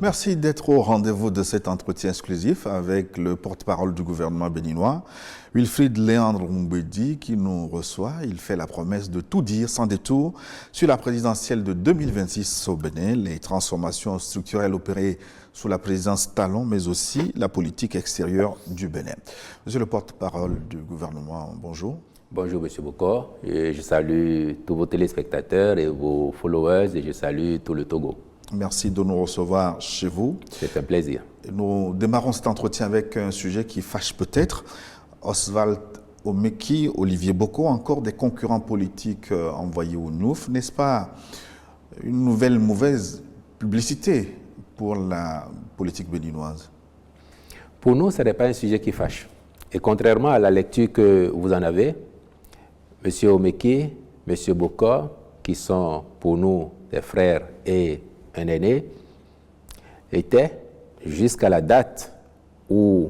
Merci d'être au rendez-vous de cet entretien exclusif avec le porte-parole du gouvernement béninois, Wilfrid Léandre Oumbédi, qui nous reçoit. Il fait la promesse de tout dire sans détour sur la présidentielle de 2026 au Bénin, les transformations structurelles opérées sous la présidence Talon, mais aussi la politique extérieure du Bénin. Monsieur le porte-parole du gouvernement, bonjour. Bonjour M. Bokor, je salue tous vos téléspectateurs et vos followers et je salue tout le Togo. Merci de nous recevoir chez vous. C'est un plaisir. Nous démarrons cet entretien avec un sujet qui fâche peut-être. Oswald Omeki, Olivier Boko, encore des concurrents politiques envoyés au NUF. N'est-ce pas une nouvelle mauvaise publicité pour la politique béninoise? Pour nous, ce n'est pas un sujet qui fâche. Et contrairement à la lecture que vous en avez, M. Omeki, M. Boko, qui sont pour nous des frères et un aîné, étaient, jusqu'à la date où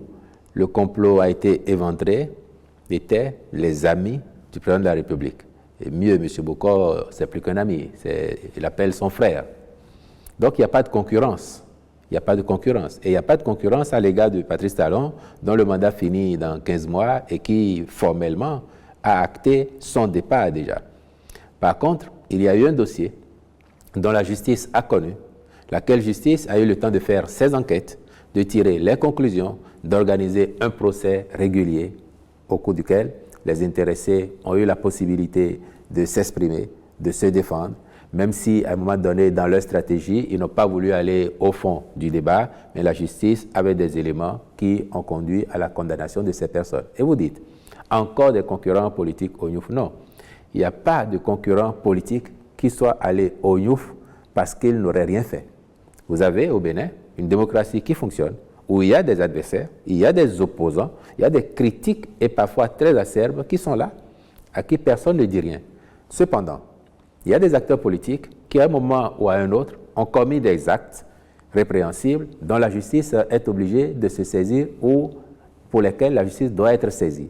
le complot a été éventré, étaient les amis du président de la République. Et mieux, M. Boko, c'est plus qu'un ami, il appelle son frère. Donc il n'y a pas de concurrence. Il n'y a pas de concurrence. Et il n'y a pas de concurrence à l'égard de Patrice Talon, dont le mandat finit dans 15 mois et qui, formellement, a acté son départ déjà. Par contre, il y a eu un dossier dont la justice a connu, laquelle justice a eu le temps de faire ses enquêtes, de tirer les conclusions, d'organiser un procès régulier au cours duquel les intéressés ont eu la possibilité de s'exprimer, de se défendre, même si à un moment donné, dans leur stratégie, ils n'ont pas voulu aller au fond du débat, mais la justice avait des éléments qui ont conduit à la condamnation de ces personnes. Et vous dites, encore des concurrents politiques au NUF? Non, il n'y a pas de concurrent politique qui soit allé au NUF parce qu'il n'aurait rien fait. Vous avez au Bénin une démocratie qui fonctionne, où il y a des adversaires, il y a des opposants, il y a des critiques et parfois très acerbes qui sont là, à qui personne ne dit rien. Cependant, il y a des acteurs politiques qui, à un moment ou à un autre, ont commis des actes répréhensibles dont la justice est obligée de se saisir ou pour lesquels la justice doit être saisie.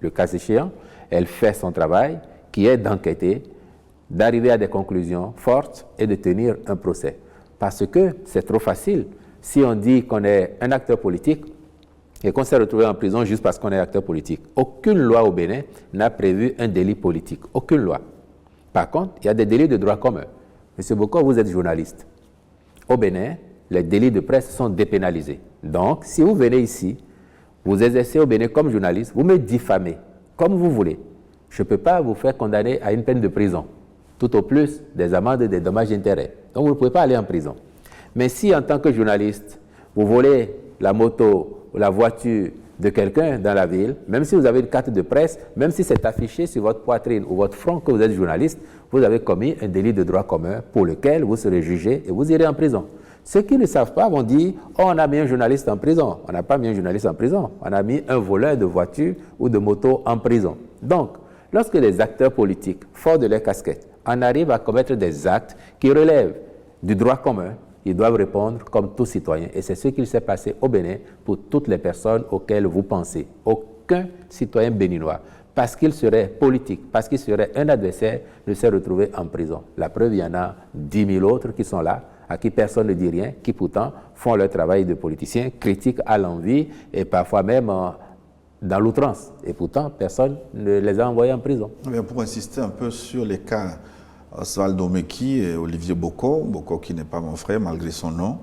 Le cas échéant, elle fait son travail, qui est d'enquêter, d'arriver à des conclusions fortes et de tenir un procès. Parce que c'est trop facile. Si on dit qu'on est un acteur politique et qu'on s'est retrouvé en prison juste parce qu'on est acteur politique, aucune loi au Bénin n'a prévu un délit politique. Aucune loi. Par contre, il y a des délits de droit commun. Monsieur Boko, vous êtes journaliste. Au Bénin, les délits de presse sont dépénalisés. Donc, si vous venez ici, vous exercez au Bénin comme journaliste, vous me diffamez, comme vous voulez. Je ne peux pas vous faire condamner à une peine de prison. Tout au plus, des amendes et des dommages d'intérêt. Donc, vous ne pouvez pas aller en prison. Mais si, en tant que journaliste, vous volez la moto ou la voiture de quelqu'un dans la ville, même si vous avez une carte de presse, même si c'est affiché sur votre poitrine ou votre front que vous êtes journaliste, vous avez commis un délit de droit commun pour lequel vous serez jugé et vous irez en prison. Ceux qui ne savent pas vont dire « Oh, on a mis un journaliste en prison ». On n'a pas mis un journaliste en prison. On a mis un voleur de voiture ou de moto en prison. Donc, lorsque les acteurs politiques, forts de leur casquette, en arrivent à commettre des actes qui relèvent du droit commun, ils doivent répondre comme tout citoyen. Et c'est ce qu'il s'est passé au Bénin pour toutes les personnes auxquelles vous pensez. Aucun citoyen béninois, parce qu'il serait politique, parce qu'il serait un adversaire, ne s'est retrouvé en prison. La preuve, il y en a 10 000 autres qui sont là, à qui personne ne dit rien, qui pourtant font leur travail de politiciens, critiquent à l'envi et parfois même dans l'outrance. Et pourtant, personne ne les a envoyés en prison. Mais pour insister un peu sur les cas Oswald Omeki et Olivier Boko, Boko qui n'est pas mon frère malgré son nom,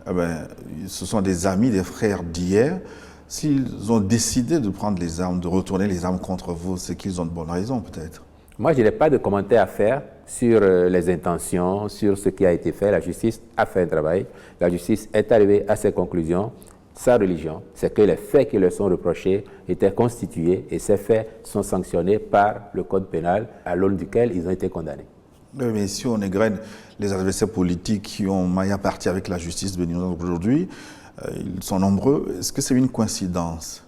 ce sont des amis, des frères d'hier. S'ils ont décidé de prendre les armes, de retourner les armes contre vous, c'est qu'ils ont de bonnes raisons peut-être. Moi, je n'ai pas de commentaire à faire sur les intentions, sur ce qui a été fait. La justice a fait un travail. La justice est arrivée à ses conclusions. Sa religion, c'est que les faits qui leur sont reprochés étaient constitués et ces faits sont sanctionnés par le code pénal à l'aune duquel ils ont été condamnés. Mais si on égrène les adversaires politiques qui ont maille à partir avec la justice béninoise aujourd'hui, ils sont nombreux. Est-ce que c'est une coïncidence?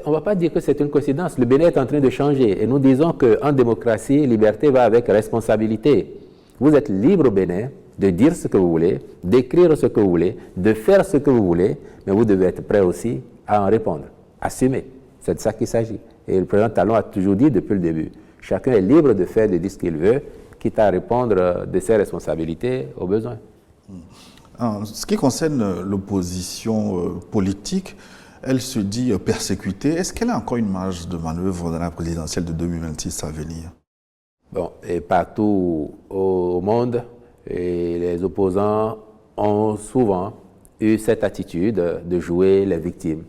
On ne va pas dire que c'est une coïncidence. Le Bénin est en train de changer et nous disons qu'en démocratie, liberté va avec responsabilité. Vous êtes libre au Bénin de dire ce que vous voulez, d'écrire ce que vous voulez, de faire ce que vous voulez, mais vous devez être prêt aussi à en répondre, assumer. C'est de ça qu'il s'agit. Et le président Talon a toujours dit depuis le début, chacun est libre de faire, de dire ce qu'il veut, quitte à répondre de ses responsabilités aux besoins. En ce qui concerne l'opposition politique, elle se dit persécutée. Est-ce qu'elle a encore une marge de manœuvre dans la présidentielle de 2026 à venir? Bon, et partout au monde, et les opposants ont souvent eu cette attitude de jouer les victimes.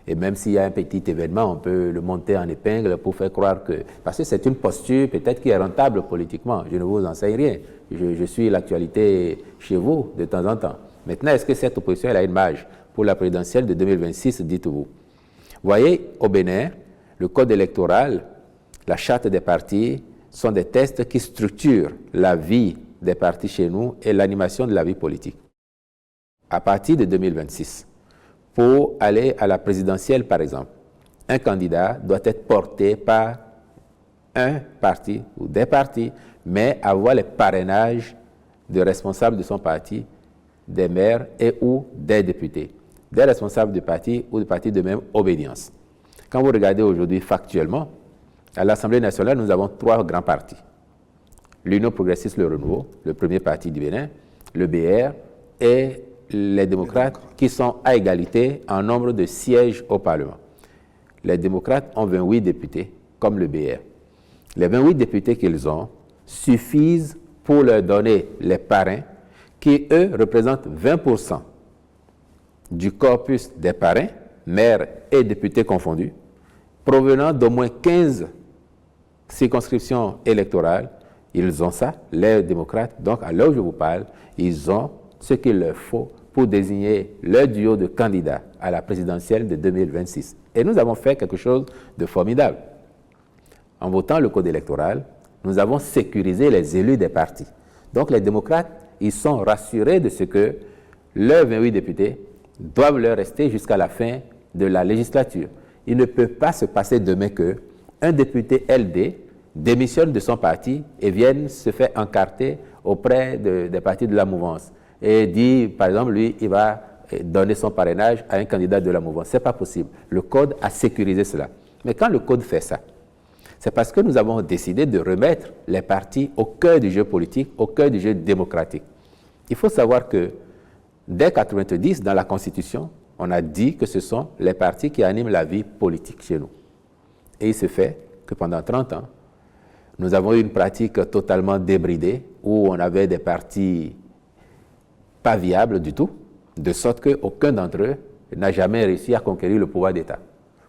Et même s'il y a un petit événement, on peut le monter en épingle pour faire croire que... Parce que c'est une posture peut-être qui est rentable politiquement. Je ne vous enseigne rien. Je suis l'actualité chez vous de temps en temps. Maintenant, est-ce que cette opposition elle a une marge pour la présidentielle de 2026, dites-vous? Vous voyez, au Bénin, le code électoral, la charte des partis sont des textes qui structurent la vie des partis chez nous et l'animation de la vie politique. À partir de 2026, pour aller à la présidentielle, par exemple, un candidat doit être porté par un parti ou des partis, mais avoir les parrainages de responsables de son parti, des maires et ou des députés, des responsables du parti ou du parti de même obédience. Quand vous regardez aujourd'hui factuellement, à l'Assemblée nationale, nous avons 3 grands partis. L'Union progressiste, le Renouveau, le premier parti du Bénin, le BR et les démocrates qui sont à égalité en nombre de sièges au Parlement. Les démocrates ont 28 députés, comme le BR. Les 28 députés qu'ils ont suffisent pour leur donner les parrains qui, eux, représentent 20% du corpus des parrains, maires et députés confondus, provenant d'au moins 15 circonscriptions électorales. Ils ont ça, les démocrates. Donc, à l'heure où je vous parle, ils ont ce qu'il leur faut pour désigner leur duo de candidats à la présidentielle de 2026. Et nous avons fait quelque chose de formidable. En votant le code électoral, nous avons sécurisé les élus des partis. Donc les démocrates, ils sont rassurés de ce que leurs 28 députés doivent leur rester jusqu'à la fin de la législature. Il ne peut pas se passer demain qu'un député LD démissionne de son parti et vienne se faire encarter auprès des partis de la mouvance. Et dit, par exemple, lui, il va donner son parrainage à un candidat de la mouvance. Ce n'est pas possible. Le Code a sécurisé cela. Mais quand le Code fait ça, c'est parce que nous avons décidé de remettre les partis au cœur du jeu politique, au cœur du jeu démocratique. Il faut savoir que dès 1990, dans la Constitution, on a dit que ce sont les partis qui animent la vie politique chez nous. Et il se fait que pendant 30 ans, nous avons eu une pratique totalement débridée où on avait des partis pas viables du tout, de sorte qu'aucun d'entre eux n'a jamais réussi à conquérir le pouvoir d'État.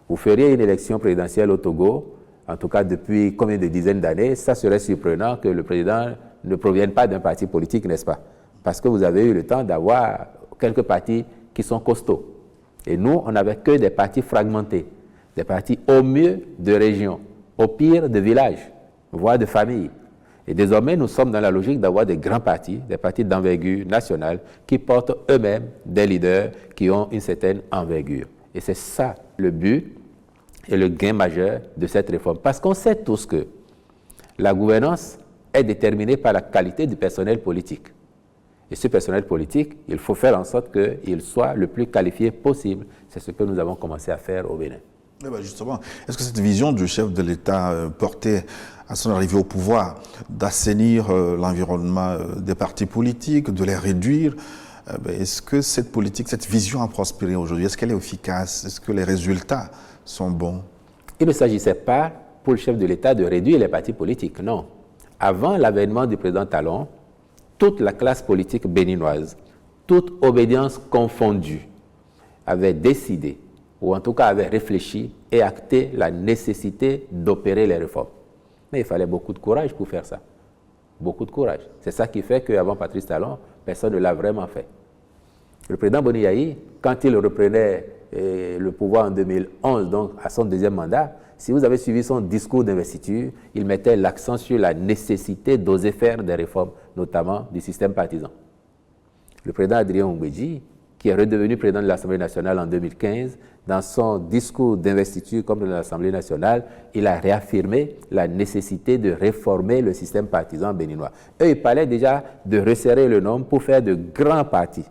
Vous feriez une élection présidentielle au Togo, en tout cas depuis combien de dizaines d'années, ça serait surprenant que le président ne provienne pas d'un parti politique, n'est-ce pas? Parce que vous avez eu le temps d'avoir quelques partis qui sont costauds. Et nous, on n'avait que des partis fragmentés, des partis au mieux de régions, au pire de villages, voire de familles. Et désormais, nous sommes dans la logique d'avoir des grands partis, des partis d'envergure nationale, qui portent eux-mêmes des leaders qui ont une certaine envergure. Et c'est ça le but et le gain majeur de cette réforme. Parce qu'on sait tous que la gouvernance est déterminée par la qualité du personnel politique. Et ce personnel politique, il faut faire en sorte qu'il soit le plus qualifié possible. C'est ce que nous avons commencé à faire au Bénin. Eh bien justement, est-ce que cette vision du chef de l'État portée à son arrivée au pouvoir, d'assainir l'environnement des partis politiques, de les réduire, est-ce que cette politique, cette vision a prospéré aujourd'hui? Est-ce qu'elle est efficace? Est-ce que les résultats sont bons? Il ne s'agissait pas pour le chef de l'État de réduire les partis politiques, non. Avant l'avènement du président Talon, toute la classe politique béninoise, toute obédience confondue, avait décidé, ou en tout cas avait réfléchi et acté la nécessité d'opérer les réformes. Mais il fallait beaucoup de courage pour faire ça. Beaucoup de courage. C'est ça qui fait qu'avant Patrice Talon, personne ne l'a vraiment fait. Le président Boni Yayi, quand il reprenait le pouvoir en 2011, donc à son deuxième mandat, si vous avez suivi son discours d'investiture, il mettait l'accent sur la nécessité d'oser faire des réformes, notamment du système partisan. Le président Adrien Oungbeji, qui est redevenu président de l'Assemblée nationale en 2015, dans son discours d'investiture comme de l'Assemblée nationale, il a réaffirmé la nécessité de réformer le système partisan béninois. Eux, ils parlaient déjà de resserrer le nombre pour faire de grands partis.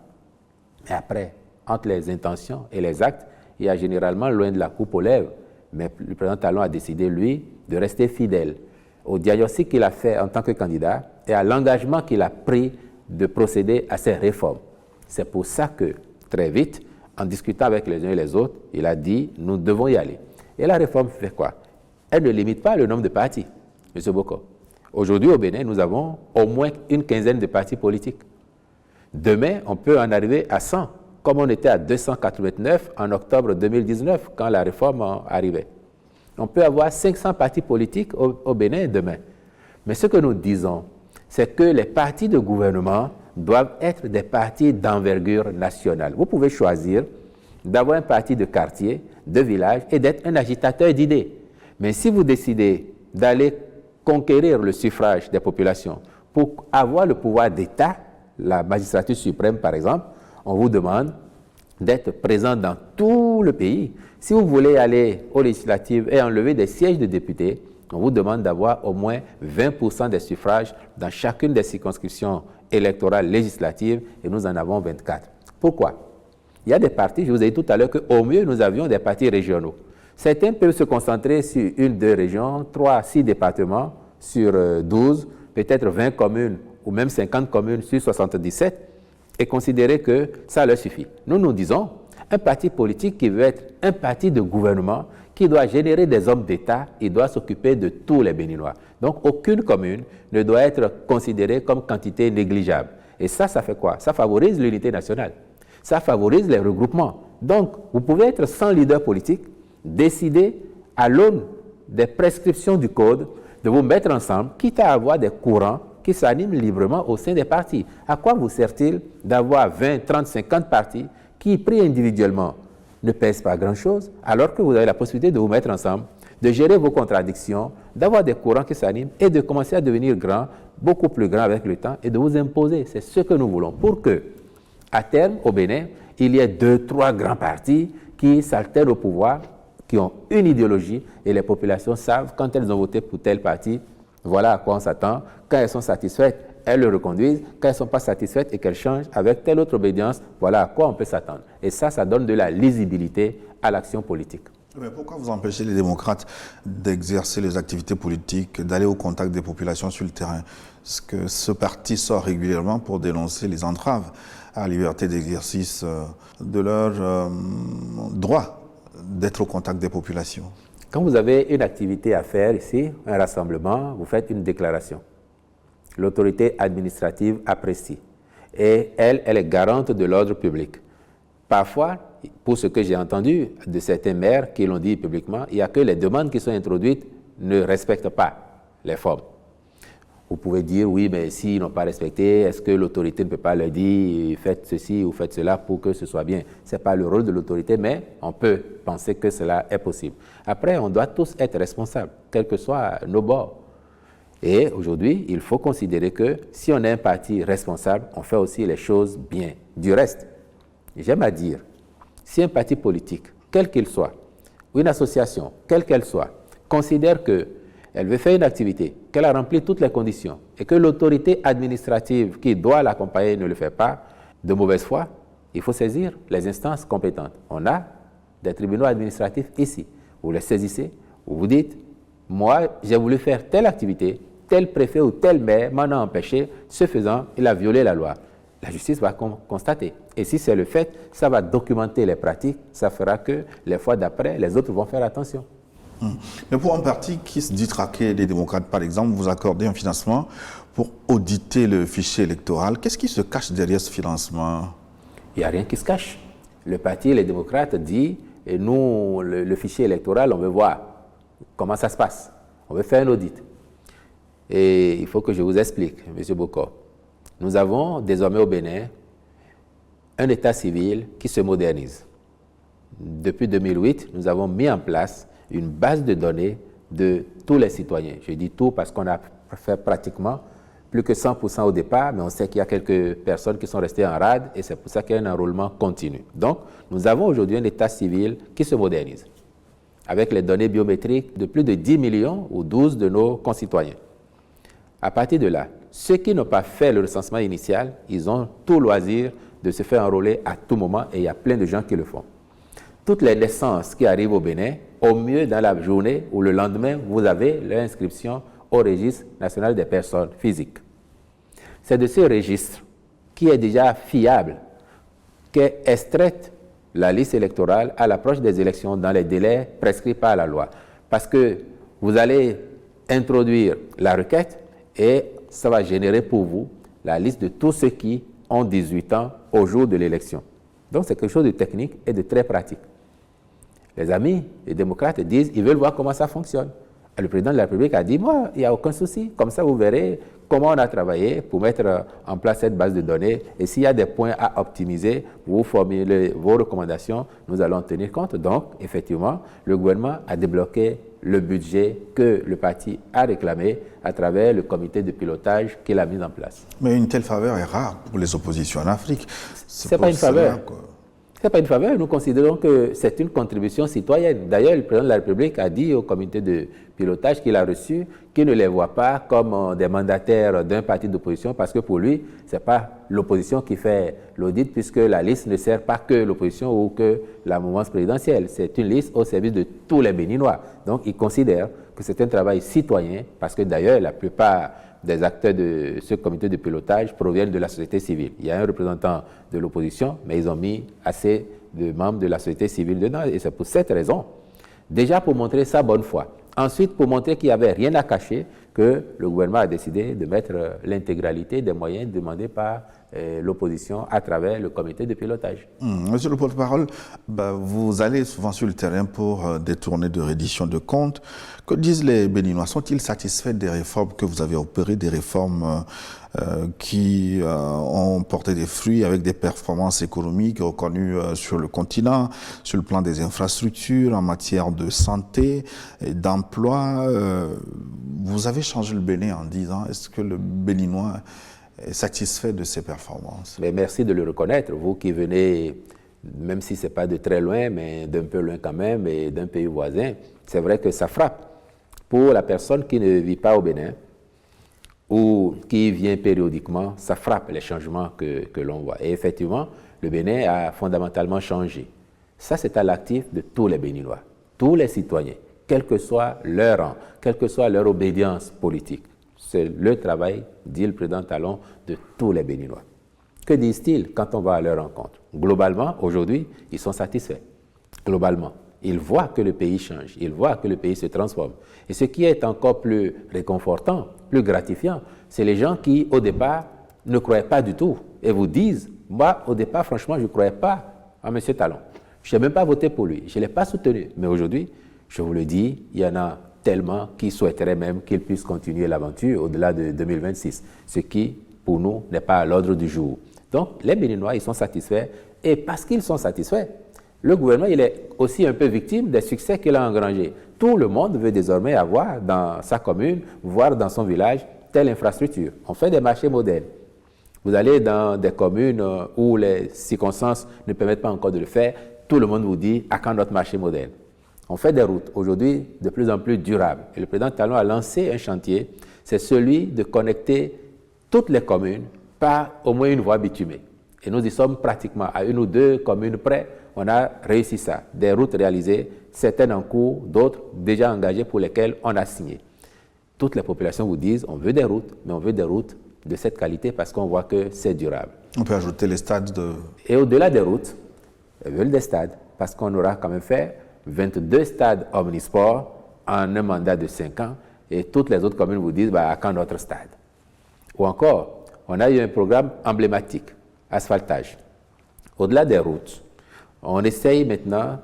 Mais après, entre les intentions et les actes, il y a généralement loin de la coupe aux lèvres. Mais le président Talon a décidé, lui, de rester fidèle au diagnostic qu'il a fait en tant que candidat et à l'engagement qu'il a pris de procéder à ces réformes. C'est pour ça que, très vite, en discutant avec les uns et les autres, il a dit, nous devons y aller. Et la réforme fait quoi? Elle ne limite pas le nombre de partis, M. Boko. Aujourd'hui, au Bénin, nous avons au moins une quinzaine de partis politiques. Demain, on peut en arriver à 100, comme on était à 289 en octobre 2019, quand la réforme arrivait. On peut avoir 500 partis politiques au Bénin demain. Mais ce que nous disons, c'est que les partis de gouvernement doivent être des partis d'envergure nationale. Vous pouvez choisir d'avoir un parti de quartier, de village et d'être un agitateur d'idées. Mais si vous décidez d'aller conquérir le suffrage des populations pour avoir le pouvoir d'État, la magistrature suprême par exemple, on vous demande d'être présent dans tout le pays. Si vous voulez aller aux législatives et enlever des sièges de députés, on vous demande d'avoir au moins 20% des suffrages dans chacune des circonscriptions électorales législatives et nous en avons 24. Pourquoi? Il y a des partis, je vous ai dit tout à l'heure qu'au mieux nous avions des partis régionaux. Certains peuvent se concentrer sur une, deux régions, 3, 6 départements sur 12, peut-être 20 communes ou même 50 communes sur 77 et considérer que ça leur suffit. Nous, nous disons, un parti politique qui veut être un parti de gouvernement, qui doit générer des hommes d'État, il doit s'occuper de tous les Béninois. Donc, aucune commune ne doit être considérée comme quantité négligeable. Et ça fait quoi? Ça favorise l'unité nationale. Ça favorise les regroupements. Donc, vous pouvez être sans leader politique, décider à l'aune des prescriptions du code de vous mettre ensemble, quitte à avoir des courants qui s'animent librement au sein des partis. À quoi vous sert-il d'avoir 20, 30, 50 partis qui, pris individuellement, ne pèsent pas grand-chose, alors que vous avez la possibilité de vous mettre ensemble, de gérer vos contradictions, d'avoir des courants qui s'animent et de commencer à devenir grands, beaucoup plus grands avec le temps et de vous imposer. C'est ce que nous voulons pour que, à terme, au Bénin, il y ait 2, 3 grands partis qui s'altèrent au pouvoir, qui ont une idéologie et les populations savent quand elles ont voté pour tel parti, voilà à quoi on s'attend. Quand elles sont satisfaites, elles le reconduisent. Quand elles ne sont pas satisfaites et qu'elles changent avec telle autre obédience, voilà à quoi on peut s'attendre. Et ça donne de la lisibilité à l'action politique. Mais pourquoi vous empêchez les démocrates d'exercer les activités politiques, d'aller au contact des populations sur le terrain? Parce que ce parti sort régulièrement pour dénoncer les entraves à la liberté d'exercice de leur droit d'être au contact des populations. Quand vous avez une activité à faire ici, un rassemblement, vous faites une déclaration. L'autorité administrative apprécie. Et elle est garante de l'ordre public. Parfois, pour ce que j'ai entendu de certains maires qui l'ont dit publiquement, il n'y a que les demandes qui sont introduites ne respectent pas les formes. Vous pouvez dire, oui, mais s'ils n'ont pas respecté, est-ce que l'autorité ne peut pas leur dire, faites ceci ou faites cela pour que ce soit bien? Ce n'est pas le rôle de l'autorité, mais on peut penser que cela est possible. Après, on doit tous être responsables, quels que soient nos bords. Et aujourd'hui, il faut considérer que si on est un parti responsable, on fait aussi les choses bien. Du reste, j'aime à dire, si un parti politique, quel qu'il soit, ou une association, quelle qu'elle soit, considère qu'elle veut faire une activité, qu'elle a rempli toutes les conditions, et que l'autorité administrative qui doit l'accompagner ne le fait pas, de mauvaise foi, il faut saisir les instances compétentes. On a des tribunaux administratifs ici. Vous les saisissez, vous vous dites, moi, j'ai voulu faire telle activité, tel préfet ou tel maire m'en a empêché, ce faisant, il a violé la loi. La justice va constater. Et si c'est le fait, ça va documenter les pratiques, ça fera que les fois d'après, les autres vont faire attention. Mais pour un parti qui se dit traquer les démocrates, par exemple, vous accordez un financement pour auditer le fichier électoral. Qu'est-ce qui se cache derrière ce financement? Il n'y a rien qui se cache. Le parti, les démocrates, dit, et nous, le fichier électoral, on veut voir comment ça se passe. On veut faire un audit. Et il faut que je vous explique, M. Boko. Nous avons désormais au Bénin un état civil qui se modernise. Depuis 2008, nous avons mis en place une base de données de tous les citoyens. Je dis tout parce qu'on a fait pratiquement plus que 100% au départ, mais on sait qu'il y a quelques personnes qui sont restées en rade et c'est pour ça qu'il y a un enrôlement continu. Donc, nous avons aujourd'hui un état civil qui se modernise avec les données biométriques de plus de 10 millions ou 12 de nos concitoyens. À partir de là, ceux qui n'ont pas fait le recensement initial, ils ont tout loisir de se faire enrôler à tout moment et il y a plein de gens qui le font. Toutes les naissances qui arrivent au Bénin, au mieux dans la journée ou le lendemain, vous avez l'inscription au registre national des personnes physiques. C'est de ce registre qui est déjà fiable qu'est extraite la liste électorale à l'approche des élections dans les délais prescrits par la loi. Parce que vous allez introduire la requête et ça va générer pour vous la liste de tous ceux qui ont 18 ans au jour de l'élection. Donc c'est quelque chose de technique et de très pratique. Les amis, les démocrates disent qu'ils veulent voir comment ça fonctionne. Et le président de la République a dit, moi, il n'y a aucun souci. Comme ça, vous verrez comment on a travaillé pour mettre en place cette base de données. Et s'il y a des points à optimiser, vous formulez vos recommandations, nous allons tenir compte. Donc, effectivement, le gouvernement a débloqué le budget que le parti a réclamé à travers le comité de pilotage qu'il a mis en place. Mais une telle faveur est rare pour les oppositions en Afrique. C'est pas une faveur. Ce n'est pas une faveur, nous considérons que c'est une contribution citoyenne. D'ailleurs, le président de la République a dit au comité de pilotage qu'il a reçu qu'il ne les voit pas comme des mandataires d'un parti d'opposition parce que pour lui, ce n'est pas l'opposition qui fait l'audit puisque la liste ne sert pas que l'opposition ou que la mouvance présidentielle. C'est une liste au service de tous les Béninois. Donc, il considère que c'est un travail citoyen parce que d'ailleurs, la plupart des acteurs de ce comité de pilotage proviennent de la société civile. Il y a un représentant de l'opposition, mais ils ont mis assez de membres de la société civile dedans, et c'est pour cette raison. Déjà pour montrer sa bonne foi. Ensuite, pour montrer qu'il n'y avait rien à cacher, que le gouvernement a décidé de mettre l'intégralité des moyens demandés par l'opposition à travers le comité de pilotage. Monsieur le porte-parole, vous allez souvent sur le terrain pour des tournées de reddition de comptes. Que disent les Béninois? Sont-ils satisfaits des réformes que vous avez opérées, des réformes qui ont porté des fruits avec des performances économiques reconnues sur le continent, sur le plan des infrastructures, en matière de santé et d'emploi? Vous avez changé le Bénin en 10 ans. Est-ce que le Béninois est satisfait de ces performances? Mais merci de le reconnaître, vous qui venez, même si ce n'est pas de très loin, mais d'un peu loin quand même, et d'un pays voisin, c'est vrai que ça frappe. Pour la personne qui ne vit pas au Bénin ou qui vient périodiquement, ça frappe les changements que l'on voit. Et effectivement, le Bénin a fondamentalement changé. Ça, c'est à l'actif de tous les Béninois, tous les citoyens, quel que soit leur rang, quelle que soit leur obédience politique. C'est le travail, dit le président Talon, de tous les Béninois. Que disent-ils quand on va à leur rencontre? Globalement, aujourd'hui, ils sont satisfaits. Globalement, ils voient que le pays change, ils voient que le pays se transforme. Et ce qui est encore plus réconfortant, plus gratifiant, c'est les gens qui, au départ, ne croyaient pas du tout et vous disent, moi, au départ, franchement, je ne croyais pas à M. Talon. Je n'ai même pas voté pour lui, je ne l'ai pas soutenu. Mais aujourd'hui, je vous le dis, il y en a tellement qui souhaiteraient même qu'il puisse continuer l'aventure au-delà de 2026, ce qui, pour nous, n'est pas à l'ordre du jour. Donc, les Béninois, ils sont satisfaits, et parce qu'ils sont satisfaits, le gouvernement, il est aussi un peu victime des succès qu'il a engrangés. Tout le monde veut désormais avoir dans sa commune, voire dans son village, telle infrastructure. On fait des marchés modernes. Vous allez dans des communes où les circonstances ne permettent pas encore de le faire, tout le monde vous dit, à quand notre marché moderne? On fait des routes, aujourd'hui, de plus en plus durables. Et le président Talon a lancé un chantier, c'est celui de connecter toutes les communes par au moins une voie bitumée. Et nous y sommes pratiquement à 1 ou 2 communes près, on a réussi ça. Des routes réalisées, certaines en cours, d'autres déjà engagées pour lesquelles on a signé. Toutes les populations vous disent, on veut des routes, mais on veut des routes de cette qualité parce qu'on voit que c'est durable. On peut ajouter les stades de... Et au-delà des routes, ils veulent des stades parce qu'on aura quand même fait 22 stades omnisports en un mandat de 5 ans et toutes les autres communes vous disent à quand notre stade. Ou encore, on a eu un programme emblématique, asphaltage. Au-delà des routes, on essaye maintenant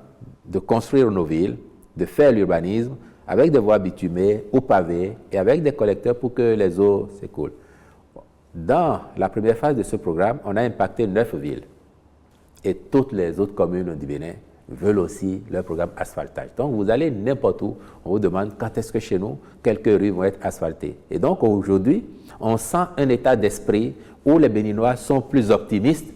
de construire nos villes, de faire l'urbanisme avec des voies bitumées ou pavées et avec des collecteurs pour que les eaux s'écoulent. Dans la première phase de ce programme, on a impacté 9 villes et toutes les autres communes du Bénin veulent aussi leur programme asphaltage. Donc, vous allez n'importe où, on vous demande quand est-ce que chez nous, quelques rues vont être asphaltées. Et donc, aujourd'hui, on sent un état d'esprit où les Béninois sont plus optimistes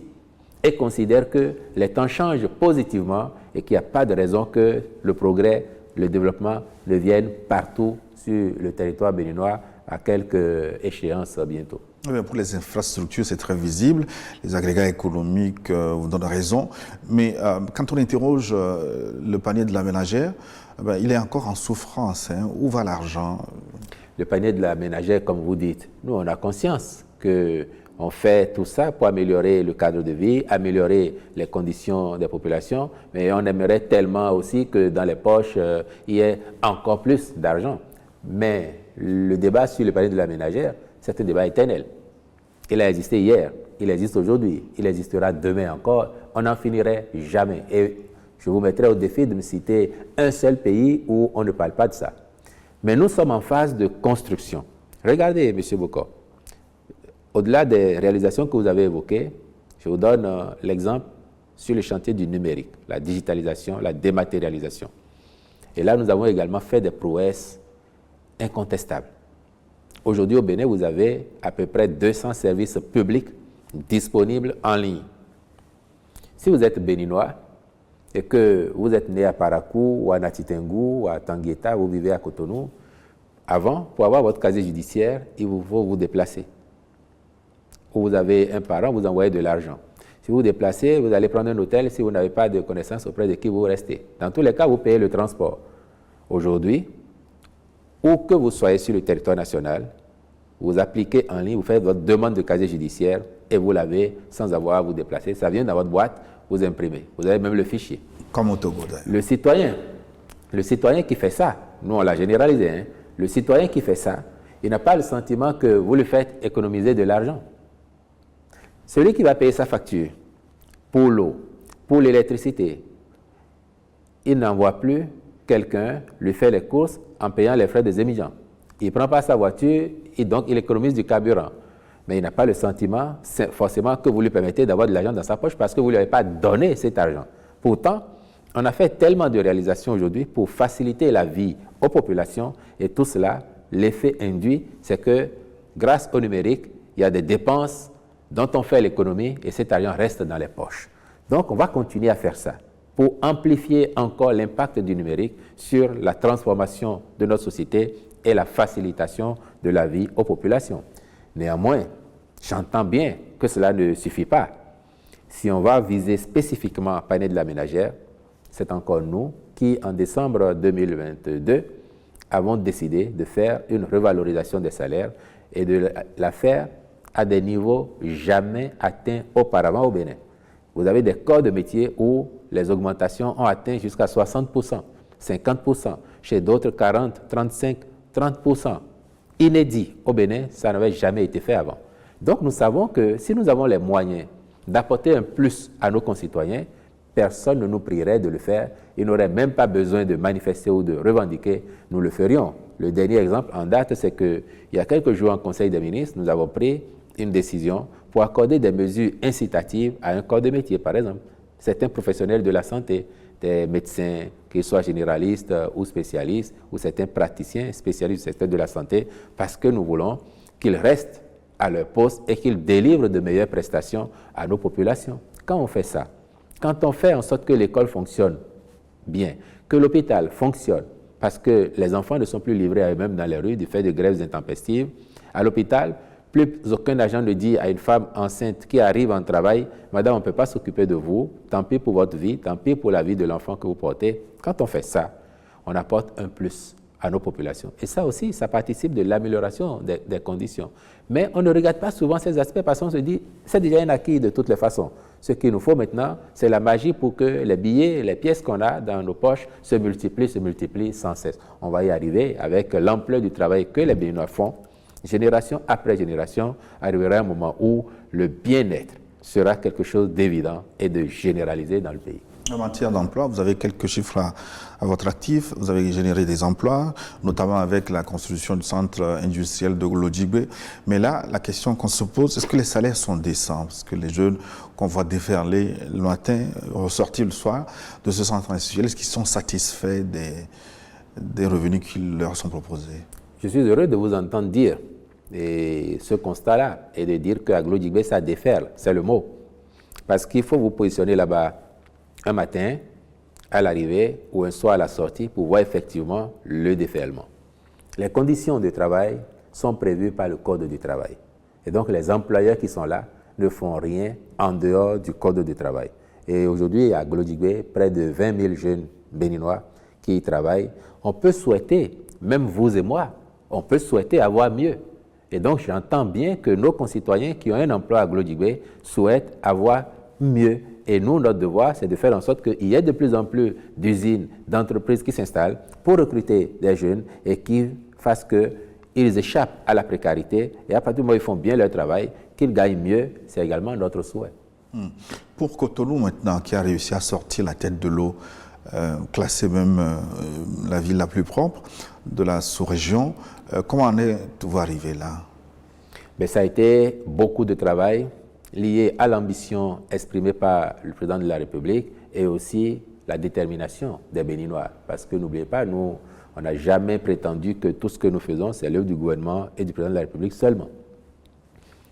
et considèrent que les temps changent positivement et qu'il n'y a pas de raison que le progrès, le développement ne viennent partout sur le territoire béninois à quelques échéances bientôt. Pour les infrastructures, c'est très visible. Les agrégats économiques vous donnent raison. Mais quand on interroge le panier de la ménagère, il est encore en souffrance. Où va l'argent? Le panier de la ménagère, comme vous dites, nous, on a conscience qu'on On fait tout ça pour améliorer le cadre de vie, améliorer les conditions des populations, mais on aimerait tellement aussi que dans les poches, il y ait encore plus d'argent. Mais le débat sur le panier de la ménagère, c'est un débat éternel. Il a existé hier, il existe aujourd'hui, il existera demain encore. On n'en finirait jamais. Et je vous mettrai au défi de me citer un seul pays où on ne parle pas de ça. Mais nous sommes en phase de construction. Regardez, M. Bokor, au-delà des réalisations que vous avez évoquées, je vous donne l'exemple sur le chantier du numérique, la digitalisation, la dématérialisation. Et là, nous avons également fait des prouesses incontestables. Aujourd'hui, au Bénin, vous avez à peu près 200 services publics disponibles en ligne. Si vous êtes béninois et que vous êtes né à Parakou ou à Natitengu ou à Tangueta, vous vivez à Cotonou, avant, pour avoir votre casier judiciaire, il vous faut vous déplacer. Ou vous avez un parent, vous envoyez de l'argent. Si vous vous déplacez, vous allez prendre un hôtel si vous n'avez pas de connaissances auprès de qui vous restez. Dans tous les cas, vous payez le transport. Aujourd'hui, où que vous soyez sur le territoire national, vous appliquez en ligne, vous faites votre demande de casier judiciaire et vous l'avez sans avoir à vous déplacer. Ça vient dans votre boîte, vous imprimez. Vous avez même le fichier. Comme au Togo d'ailleurs. Le citoyen qui fait ça, nous on l'a généralisé, hein, le citoyen qui fait ça, il n'a pas le sentiment que vous lui faites économiser de l'argent. Celui qui va payer sa facture pour l'eau, pour l'électricité, il n'envoie plus quelqu'un lui faire les courses en payant les frais des émigrants. Il ne prend pas sa voiture et donc il économise du carburant. Mais il n'a pas le sentiment forcément que vous lui permettez d'avoir de l'argent dans sa poche parce que vous ne lui avez pas donné cet argent. Pourtant, on a fait tellement de réalisations aujourd'hui pour faciliter la vie aux populations et tout cela, l'effet induit, c'est que grâce au numérique, il y a des dépenses dont on fait l'économie et cet argent reste dans les poches. Donc, on va continuer à faire ça pour amplifier encore l'impact du numérique sur la transformation de notre société et la facilitation de la vie aux populations. Néanmoins, j'entends bien que cela ne suffit pas. Si on va viser spécifiquement panier de la ménagère, c'est encore nous qui, en décembre 2022, avons décidé de faire une revalorisation des salaires et de la faire à des niveaux jamais atteints auparavant au Bénin. Vous avez des corps de métier où les augmentations ont atteint jusqu'à 60%, 50%, chez d'autres 40, 35, 30%. Inédit au Bénin, ça n'avait jamais été fait avant. Donc nous savons que si nous avons les moyens d'apporter un plus à nos concitoyens, personne ne nous prierait de le faire. Il n'aurait même pas besoin de manifester ou de revendiquer, nous le ferions. Le dernier exemple en date, c'est qu'il y a quelques jours en Conseil des ministres, nous avons pris une décision pour accorder des mesures incitatives à un corps de métier, par exemple. Certains professionnels de la santé, des médecins, qu'ils soient généralistes ou spécialistes, ou certains praticiens spécialistes du secteur de la santé, parce que nous voulons qu'ils restent à leur poste et qu'ils délivrent de meilleures prestations à nos populations. Quand on fait ça, quand on fait en sorte que l'école fonctionne bien, que l'hôpital fonctionne, parce que les enfants ne sont plus livrés à eux-mêmes dans les rues du fait de grèves intempestives, à l'hôpital, plus aucun agent ne dit à une femme enceinte qui arrive en travail, « Madame, on ne peut pas s'occuper de vous, tant pis pour votre vie, tant pis pour la vie de l'enfant que vous portez. » Quand on fait ça, on apporte un plus à nos populations. Et ça aussi, ça participe de l'amélioration des conditions. Mais on ne regarde pas souvent ces aspects parce qu'on se dit, c'est déjà un acquis de toutes les façons. Ce qu'il nous faut maintenant, c'est la magie pour que les billets, les pièces qu'on a dans nos poches se multiplient sans cesse. On va y arriver avec l'ampleur du travail que les Béninois font. Génération après génération, arrivera un moment où le bien-être sera quelque chose d'évident et de généralisé dans le pays. En matière d'emploi, vous avez quelques chiffres à votre actif. Vous avez généré des emplois, notamment avec la construction du centre industriel de Glodjibé. Mais là, la question qu'on se pose, est-ce que les salaires sont décents? Parce que les jeunes qu'on voit déferler le matin, ressortir le soir de ce centre industriel, est-ce qu'ils sont satisfaits des revenus qui leur sont proposés? Je suis heureux de vous entendre dire ce constat-là et de dire qu'à Glodjibé, ça déferle, c'est le mot. Parce qu'il faut vous positionner là-bas un matin, à l'arrivée, ou un soir à la sortie, pour voir effectivement le déferlement. Les conditions de travail sont prévues par le Code du travail. Et donc, les employeurs qui sont là ne font rien en dehors du Code du travail. Et aujourd'hui, à Glodjibé, près de 20 000 jeunes béninois qui y travaillent. On peut souhaiter, même vous et moi, on peut souhaiter avoir mieux. Et donc, j'entends bien que nos concitoyens qui ont un emploi à Glodjibé souhaitent avoir mieux. Et nous, notre devoir, c'est de faire en sorte qu'il y ait de plus en plus d'usines, d'entreprises qui s'installent pour recruter des jeunes et qui fassent qu'ils échappent à la précarité. Et à partir du moment où ils font bien leur travail, qu'ils gagnent mieux, c'est également notre souhait. Pour Cotonou, maintenant, qui a réussi à sortir la tête de l'eau, classée même la ville la plus propre de la sous-région, comment en êtes-vous arrivé là? Mais ça a été beaucoup de travail lié à l'ambition exprimée par le président de la République et aussi la détermination des Béninois. Parce que n'oubliez pas, nous, on n'a jamais prétendu que tout ce que nous faisons, c'est l'œuvre du gouvernement et du président de la République seulement.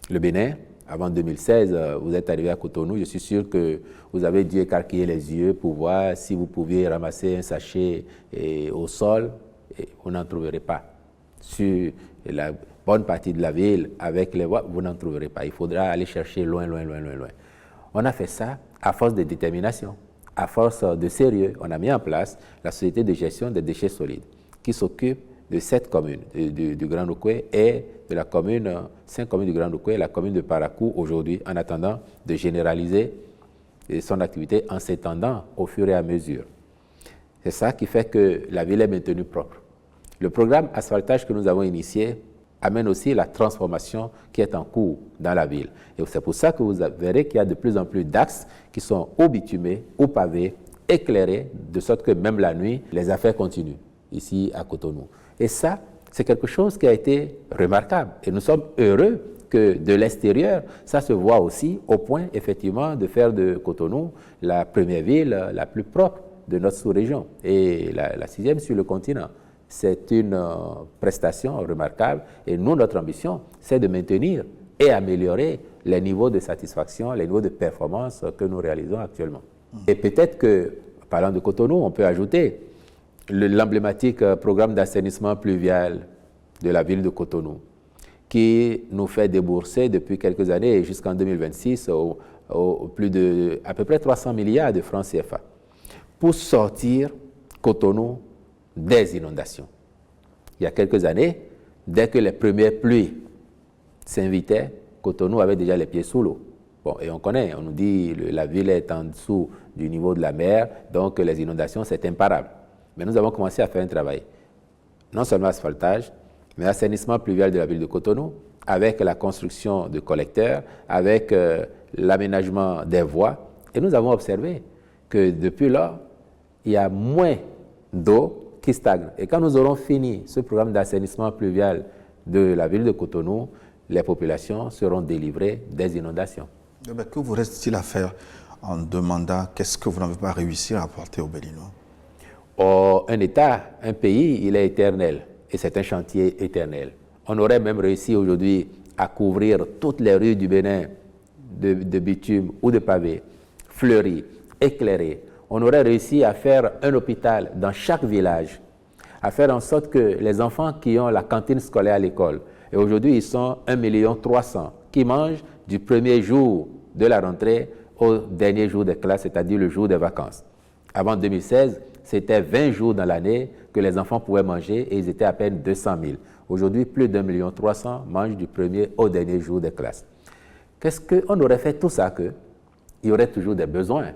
Le Bénin, avant 2016, vous êtes arrivé à Cotonou, je suis sûr que vous avez dû écarquiller les yeux pour voir si vous pouviez ramasser un sachet au sol, et vous n'en trouverez pas. Sur la bonne partie de la ville, avec les voies, vous n'en trouverez pas. Il faudra aller chercher loin, loin, loin, loin, loin. On a fait ça à force de détermination, à force de sérieux. On a mis en place la société de gestion des déchets solides qui s'occupe de 7 communes du Grand Oukoué et de la commune, 5 communes du Grand Oukoué et la commune de Parakou aujourd'hui, en attendant de généraliser son activité en s'étendant au fur et à mesure. C'est ça qui fait que la ville est maintenue propre. Le programme asphaltage que nous avons initié amène aussi la transformation qui est en cours dans la ville. Et c'est pour ça que vous verrez qu'il y a de plus en plus d'axes qui sont ou bitumés, ou pavés, éclairés, de sorte que même la nuit, les affaires continuent ici à Cotonou. Et ça, c'est quelque chose qui a été remarquable. Et nous sommes heureux que de l'extérieur, ça se voit aussi au point, effectivement, de faire de Cotonou la première ville la plus propre de notre sous-région et la 6e sur le continent. C'est une prestation remarquable et nous, notre ambition, c'est de maintenir et améliorer les niveaux de satisfaction, les niveaux de performance que nous réalisons actuellement. Et peut-être que, parlant de Cotonou, on peut ajouter l'emblématique programme d'assainissement pluvial de la ville de Cotonou, qui nous fait débourser depuis quelques années jusqu'en 2026 à peu près 300 milliards de francs CFA pour sortir Cotonou des inondations. Il y a quelques années, dès que les premières pluies s'invitaient, Cotonou avait déjà les pieds sous l'eau. Bon, et on connaît, on nous dit que la ville est en dessous du niveau de la mer, donc les inondations, c'est imparable. Mais nous avons commencé à faire un travail, non seulement asphaltage, mais assainissement pluvial de la ville de Cotonou, avec la construction de collecteurs, avec l'aménagement des voies. Et nous avons observé que depuis là, il y a moins d'eau qui stagne. Et quand nous aurons fini ce programme d'assainissement pluvial de la ville de Cotonou, les populations seront délivrées des inondations. Mais que vous reste-t-il à faire en demandant qu'est-ce que vous n'avez pas réussi à apporter aux Béninois? Un État, un pays, il est éternel et c'est un chantier éternel. On aurait même réussi aujourd'hui à couvrir toutes les rues du Bénin de bitume ou de pavés, fleuries, éclairées. On aurait réussi à faire un hôpital dans chaque village, à faire en sorte que les enfants qui ont la cantine scolaire à l'école, et aujourd'hui ils sont 1,3 million, qui mangent du premier jour de la rentrée au dernier jour des classes, c'est-à-dire le jour des vacances. Avant 2016, c'était 20 jours dans l'année que les enfants pouvaient manger et ils étaient à peine 200 000. Aujourd'hui, plus d'1,3 million mangent du premier au dernier jour des classes. Qu'est-ce qu'on aurait fait tout ça qu'il y aurait toujours des besoins?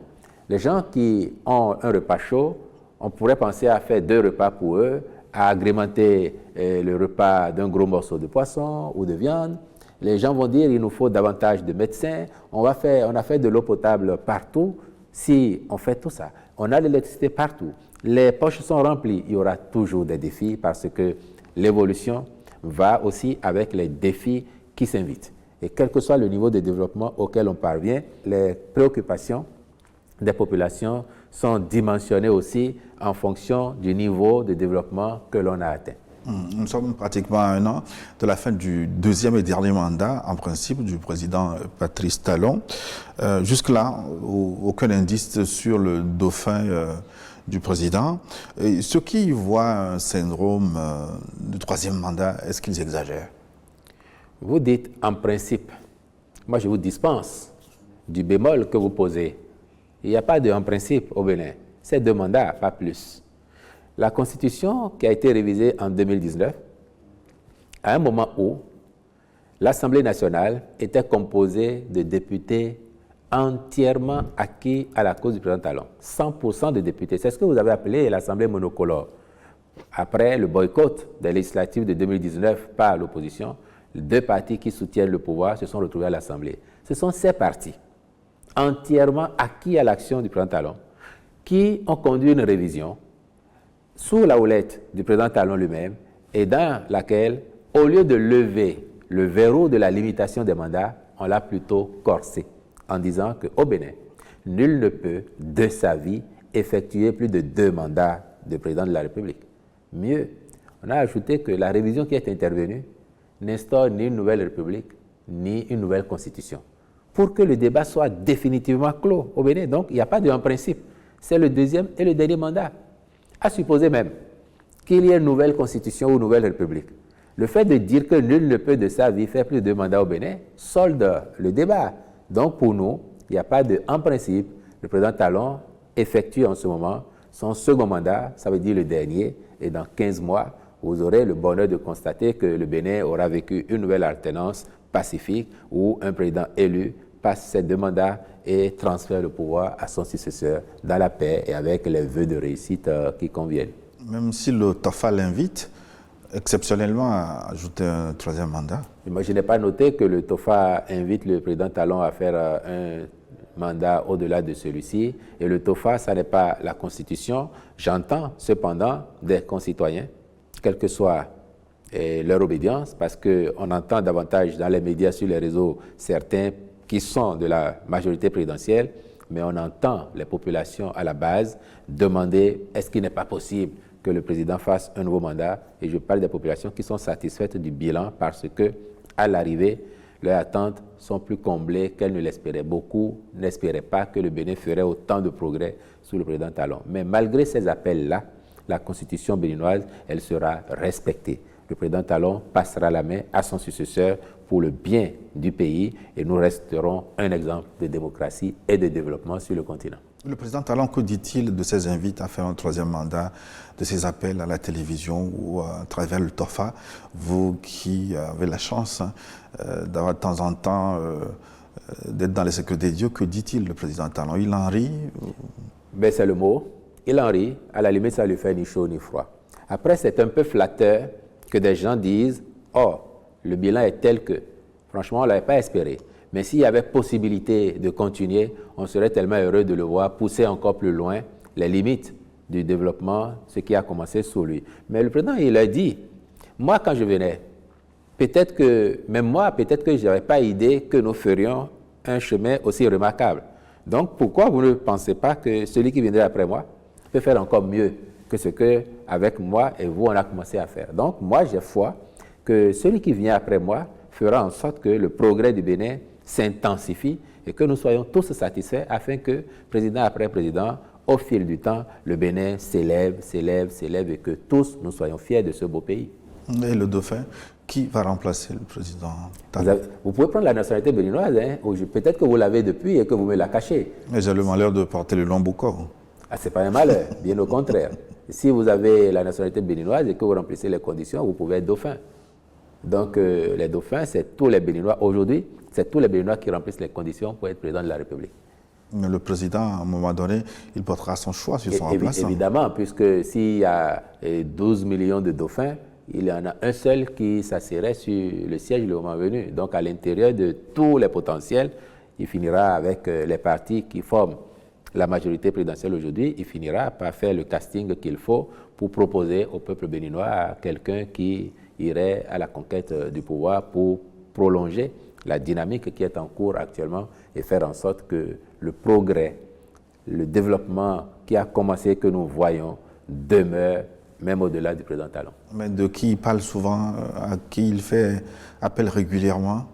Les gens qui ont un repas chaud, on pourrait penser à faire 2 repas pour eux, à agrémenter le repas d'un gros morceau de poisson ou de viande. Les gens vont dire qu'il nous faut davantage de médecins. On a fait de l'eau potable partout. Si on fait tout ça, on a l'électricité partout. Les poches sont remplies. Il y aura toujours des défis parce que l'évolution va aussi avec les défis qui s'invitent. Et quel que soit le niveau de développement auquel on parvient, les préoccupations des populations sont dimensionnées aussi en fonction du niveau de développement que l'on a atteint. Nous sommes pratiquement à 1 an de la fin du 2e et dernier mandat, en principe, du président Patrice Talon. Jusque-là, aucun indice sur le dauphin du président. Et ceux qui voient un syndrome du 3e mandat, est-ce qu'ils exagèrent? Vous dites en principe. Moi, je vous dispense du bémol que vous posez. Il n'y a pas de en principe au Bénin. C'est 2 mandats, pas plus. La Constitution qui a été révisée en 2019, à un moment où l'Assemblée nationale était composée de députés entièrement acquis à la cause du président Talon. 100% de députés. C'est ce que vous avez appelé l'Assemblée monocolore. Après le boycott des législatives de 2019 par l'opposition, les deux partis qui soutiennent le pouvoir se sont retrouvés à l'Assemblée. Ce sont ces partis, entièrement acquis à l'action du président Talon, qui ont conduit une révision sous la houlette du président Talon lui-même et dans laquelle, au lieu de lever le verrou de la limitation des mandats, on l'a plutôt corsé en disant qu'au Bénin, nul ne peut, de sa vie, effectuer plus de 2 mandats de président de la République. Mieux, on a ajouté que la révision qui est intervenue n'instaure ni une nouvelle République, ni une nouvelle Constitution, pour que le débat soit définitivement clos au Bénin. Donc, il n'y a pas de principe. C'est le 2e et le dernier mandat. À supposer même qu'il y ait une nouvelle Constitution ou une nouvelle République. Le fait de dire que nul ne peut de sa vie faire plus de 2 mandats au Bénin solde le débat. Donc, pour nous, il n'y a pas de en principe. Le président Talon effectue en ce moment son second mandat, ça veut dire le dernier, et dans 15 mois, vous aurez le bonheur de constater que le Bénin aura vécu une nouvelle alternance pacifique où un président élu passe ses 2 mandats et transfère le pouvoir à son successeur dans la paix et avec les vœux de réussite qui conviennent. Même si le TOFA l'invite exceptionnellement à ajouter un 3e mandat. Moi, je n'ai pas noté que le TOFA invite le président Talon à faire un mandat au-delà de celui-ci. Et le TOFA, ça n'est pas la Constitution. J'entends cependant des concitoyens, quelle que soit leur obédience, parce qu'on entend davantage dans les médias, sur les réseaux, certains qui sont de la majorité présidentielle, mais on entend les populations à la base demander est-ce qu'il n'est pas possible que le président fasse un nouveau mandat. Et je parle des populations qui sont satisfaites du bilan parce que, à l'arrivée, leurs attentes sont plus comblées qu'elles ne l'espéraient. Beaucoup n'espéraient pas que le Bénin ferait autant de progrès sous le président Talon. Mais malgré ces appels-là, la constitution béninoise, elle sera respectée. Le président Talon passera la main à son successeur pour le bien du pays et nous resterons un exemple de démocratie et de développement sur le continent. Le président Talon, que dit-il de ses invites à faire un 3e mandat, de ses appels à la télévision ou à travers le TOFA? Vous qui avez la chance d'avoir de temps en temps d'être dans les secrets des dieux, que dit-il le président Talon? Il en rit? Ben, c'est le mot. Il en rit. À la limite, ça ne lui fait ni chaud ni froid. Après, c'est un peu flatteur que des gens disent « Oh, le bilan est tel que… » Franchement, on ne l'avait pas espéré. Mais s'il y avait possibilité de continuer, on serait tellement heureux de le voir pousser encore plus loin les limites du développement, ce qui a commencé sous lui. Mais le président, il a dit, moi quand je venais, peut-être que je n'avais pas idée que nous ferions un chemin aussi remarquable. Donc pourquoi vous ne pensez pas que celui qui viendrait après moi peut faire encore mieux que ce qu'avec moi et vous, on a commencé à faire? Donc moi, j'ai foi que celui qui vient après moi fera en sorte que le progrès du Bénin s'intensifie et que nous soyons tous satisfaits afin que, président après président, au fil du temps, le Bénin s'élève et que tous nous soyons fiers de ce beau pays. Et le dauphin, qui va remplacer le président Talon? Vous pouvez prendre la nationalité béninoise, hein, peut-être que vous l'avez depuis et que vous me la cachez. Mais j'ai le malheur de porter le long Boko. Ah, ce n'est pas un malheur, bien au contraire. Si vous avez la nationalité béninoise et que vous remplissez les conditions, vous pouvez être dauphin. Donc, les dauphins, c'est tous les Béninois. Aujourd'hui, c'est tous les Béninois qui remplissent les conditions pour être président de la République. Mais le président, à un moment donné, il portera son choix sur son remplaçant. Évidemment, puisque s'il y a 12 millions de dauphins, il y en a un seul qui s'assierait sur le siège le moment venu. Donc, à l'intérieur de tous les potentiels, il finira avec les partis qui forment la majorité présidentielle aujourd'hui, il finira par faire le casting qu'il faut pour proposer au peuple béninois quelqu'un qui irait à la conquête du pouvoir pour prolonger la dynamique qui est en cours actuellement et faire en sorte que le progrès, le développement qui a commencé, que nous voyons, demeure même au-delà du président Talon. Mais de qui il parle souvent, à qui il fait appel régulièrement?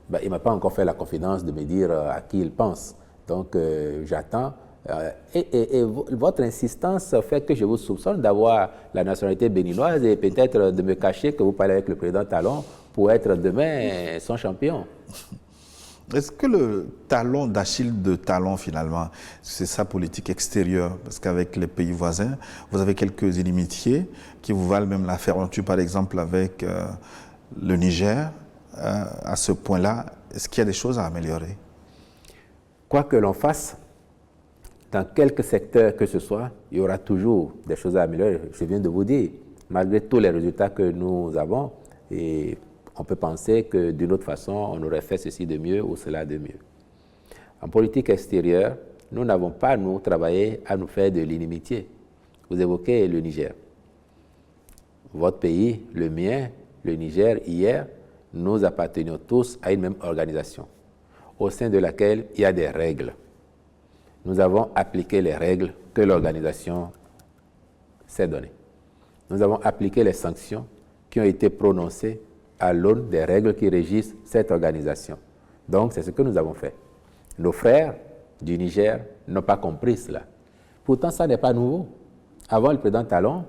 Ben, il ne m'a pas encore fait la confidence de me dire à qui il pense. Donc j'attends. Et votre insistance fait que je vous soupçonne d'avoir la nationalité béninoise et peut-être de me cacher que vous parlez avec le président Talon pour être demain son champion. Est-ce que le talon d'Achille de Talon, finalement, c'est sa politique extérieure? Parce qu'avec les pays voisins, vous avez quelques inimitiés qui vous valent même la fermeture, par exemple, avec le Niger, à ce point-là, est-ce qu'il y a des choses à améliorer? Quoi que l'on fasse, dans quelque secteur que ce soit, il y aura toujours des choses à améliorer. Je viens de vous dire, malgré tous les résultats que nous avons, et on peut penser que d'une autre façon, on aurait fait ceci de mieux ou cela de mieux. En politique extérieure, nous n'avons pas, nous, travaillé à nous faire de l'inimitié. Vous évoquez le Niger. Votre pays, le mien, le Niger, hier, nous appartenions tous à une même organisation, au sein de laquelle il y a des règles. Nous avons appliqué les règles que l'organisation s'est données. Nous avons appliqué les sanctions qui ont été prononcées à l'aune des règles qui régissent cette organisation. Donc, c'est ce que nous avons fait. Nos frères du Niger n'ont pas compris cela. Pourtant, ça n'est pas nouveau. Avant le président Talon,